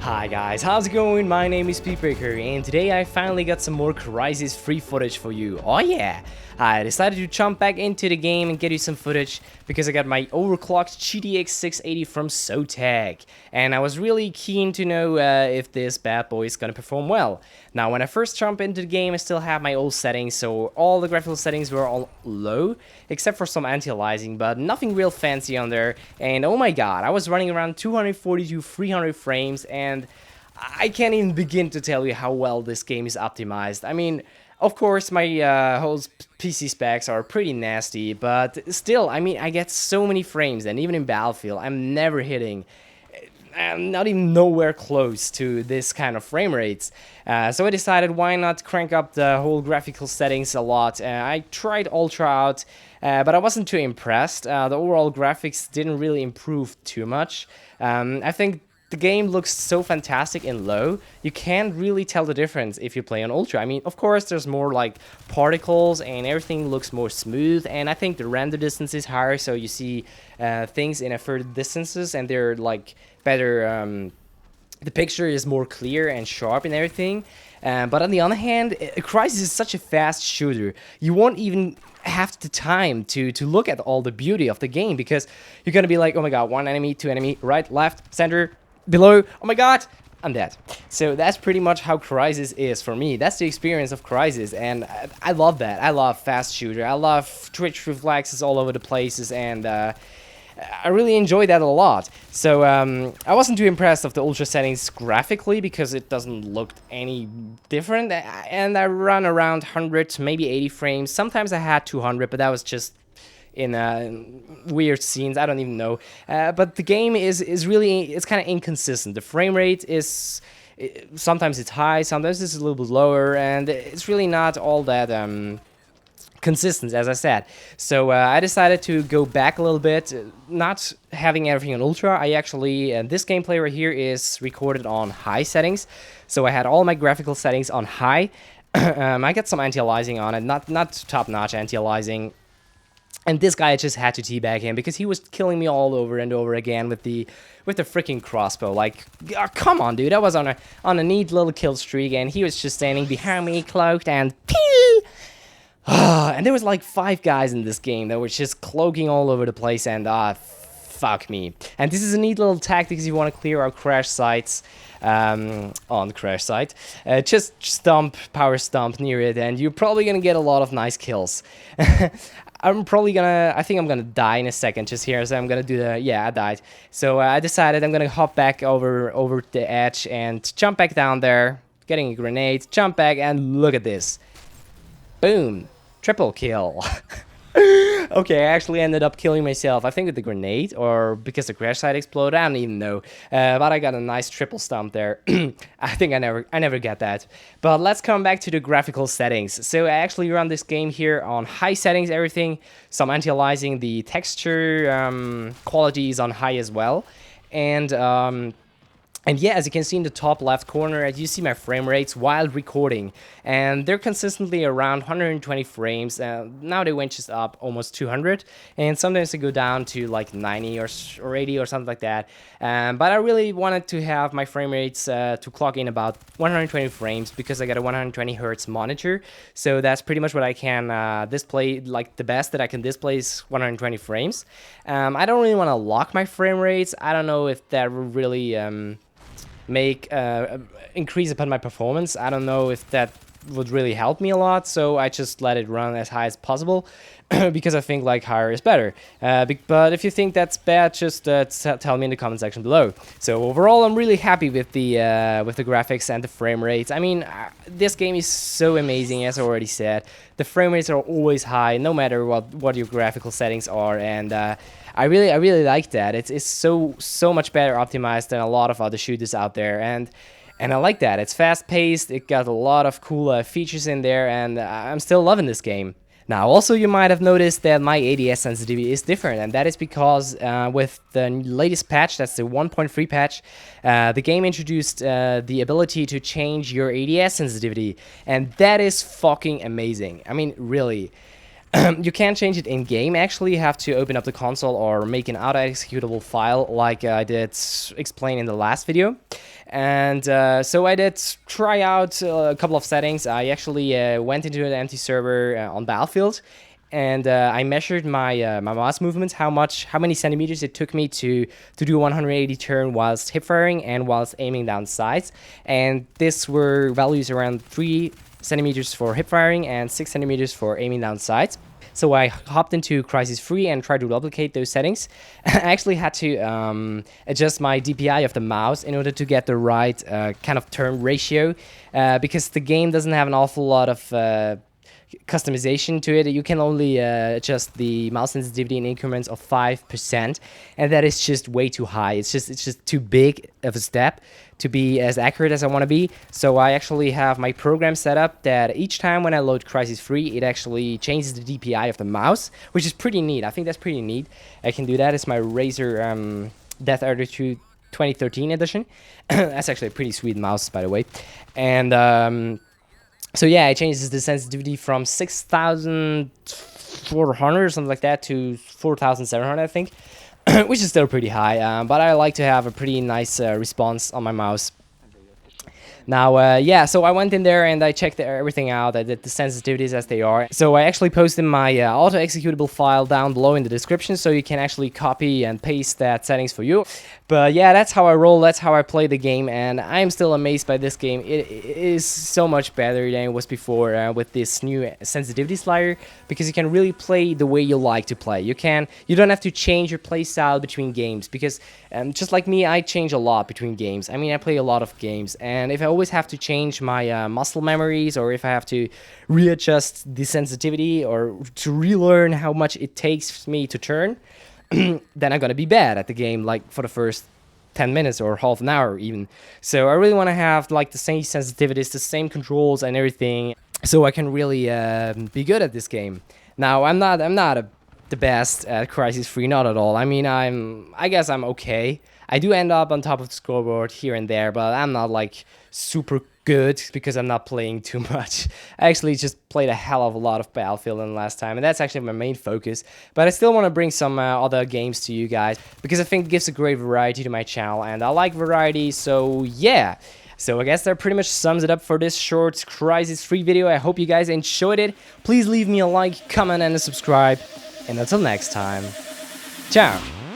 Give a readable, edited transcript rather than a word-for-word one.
Hi guys, how's it going? My name is Peatbreaker, and today I finally got some more Crysis free footage for you. Oh yeah! I decided to jump back into the game and get you some footage because I got my overclocked GTX 680 from Zotac, and I was really keen to know if this bad boy is gonna perform well. Now, when I first jumped into the game, I still had my old settings, so all the graphical settings were all low, except for some anti-aliasing, but nothing real fancy on there. And oh my god, I was running around 240 to 300 frames, and I can't even begin to tell you how well this game is optimized. I mean, of course, my whole PC specs are pretty nasty, but still, I mean, I get so many frames, and even in Battlefield, I'm never hitting. I'm not even nowhere close to this kind of frame rates. So I decided why not crank up the whole graphical settings a lot. I tried Ultra out, but I wasn't too impressed. The overall graphics didn't really improve too much. I think the game looks so fantastic in low, you can't really tell the difference if you play on Ultra. I mean, of course, there's more like particles and everything looks more smooth, and I think the render distance is higher, so you see things in a further distances, and they're like better. The picture is more clear and sharp and everything. But on the other hand, Crysis is such a fast shooter. You won't even have the time to look at all the beauty of the game, because you're gonna be like, oh my god, one enemy, two enemy, right, left, center, below, oh my god, I'm dead. So that's pretty much how Crysis is for me. That's the experience of Crysis, and I love that. I love fast shooter. I love twitch reflexes all over the places, and I really enjoy that a lot. So I wasn't too impressed of the Ultra settings graphically, because it doesn't look any different, and I run around 100, maybe 80 frames. Sometimes I had 200, but that was just in weird scenes, I don't even know. But the game is really, it's kind of inconsistent. The frame rate is, sometimes it's high, sometimes it's a little bit lower, and it's really not all that consistent, as I said. So I decided to go back a little bit, not having everything on Ultra. I actually, this gameplay right here is recorded on high settings, so I had all my graphical settings on high. I got some anti-aliasing on it, not top-notch anti-aliasing. And this guy, just had to teabag him because he was killing me all over and over again with the freaking crossbow. Like, come on, dude! I was on a neat little kill streak, and he was just standing behind me, cloaked, and pee. And there was like 5 guys in this game that were just cloaking all over the place, and fuck me. And this is a neat little tactic if you want to clear out crash sites. On the crash site, just power stomp near it, and you're probably gonna get a lot of nice kills. I think I'm gonna die in a second just here, so I'm gonna do yeah, I died. So I decided I'm gonna hop back over the edge and jump back down there, getting a grenade, jump back, and look at this. Boom, triple kill. Okay, I actually ended up killing myself, I think with the grenade, or because the crash site exploded, I don't even know. But I got a nice triple stomp there. I think I never get that. But let's come back to the graphical settings. So I actually run this game here on high settings, everything. So I'm anti-aliasing, the texture quality is on high as well. And yeah, as you can see in the top left corner, you see my frame rates while recording, and they're consistently around 120 frames. Now they went just up almost 200, and sometimes they go down to like 90 or 80 or something like that. But I really wanted to have my frame rates to clock in about 120 frames, because I got a 120 hertz monitor, so that's pretty much what I can display. Like, the best that I can display is 120 frames. I don't really want to lock my frame rates. I don't know if that will really make increase upon my performance. I don't know if that would really help me a lot, so I just let it run as high as possible because I think like higher is better. But if you think that's bad, just tell me in the comment section below. So overall, I'm really happy with the graphics and the frame rates. I mean, this game is so amazing, as I already said. The frame rates are always high, no matter what your graphical settings are, and I really like that. It's so much better optimized than a lot of other shooters out there, and I like that. It's fast paced. It got a lot of cool features in there, and I'm still loving this game. Now, also, you might have noticed that my ADS sensitivity is different, and that is because with the latest patch, that's the 1.3 patch, the game introduced the ability to change your ADS sensitivity, and that is fucking amazing. I mean, really. You can't change it in game. Actually, you have to open up the console or make an auto executable file, like I did explain in the last video. And so I did try out a couple of settings. I actually went into an empty server on Battlefield, and I measured my my mouse movements, how many centimeters it took me to do 180 turn whilst hip firing and whilst aiming down sights. And these were values around 3 centimeters for hip firing and 6 centimeters for aiming down sights. So I hopped into Crysis 3 and tried to replicate those settings. I actually had to adjust my DPI of the mouse in order to get the right kind of turn ratio, because the game doesn't have an awful lot of customization to it. You can only adjust the mouse sensitivity in increments of 5%, and that is just way too high. It's just too big of a step to be as accurate as I want to be. So I actually have my program set up that each time when I load Crysis 3, it actually changes the DPI of the mouse, which is pretty neat. I think that's pretty neat. I can do that. It's my Razer Death Adder 2 2013 edition. That's actually a pretty sweet mouse, by the way. And so yeah, it changes the sensitivity from 6,400 or something like that to 4,700, I think, which is still pretty high, but I like to have a pretty nice response on my mouse. Now, yeah, so I went in there and I checked everything out. I did the sensitivities as they are. So I actually posted my auto-executable file down below in the description, so you can actually copy and paste that settings for you. But yeah, that's how I roll, that's how I play the game, and I'm still amazed by this game. It is so much better than it was before with this new sensitivity slider, because you can really play the way you like to play. You don't have to change your play style between games, because just like me, I change a lot between games. I mean, I play a lot of games, and if I always have to change my muscle memories, or if I have to readjust the sensitivity or to relearn how much it takes me to turn, then I'm gonna be bad at the game, like for the first 10 minutes or half an hour even. So I really want to have like the same sensitivities, the same controls and everything, so I can really be good at this game. Now I'm not the best at Crysis 3, not at all. I mean, I guess I'm okay. I do end up on top of the scoreboard here and there, but I'm not like super good because I'm not playing too much. I actually just played a hell of a lot of Battlefield in the last time, and that's actually my main focus. But I still want to bring some other games to you guys, because I think it gives a great variety to my channel, and I like variety, so yeah. So I guess that pretty much sums it up for this short Crysis 3 video. I hope you guys enjoyed it. Please leave me a like, comment, and a subscribe. And until next time, ciao!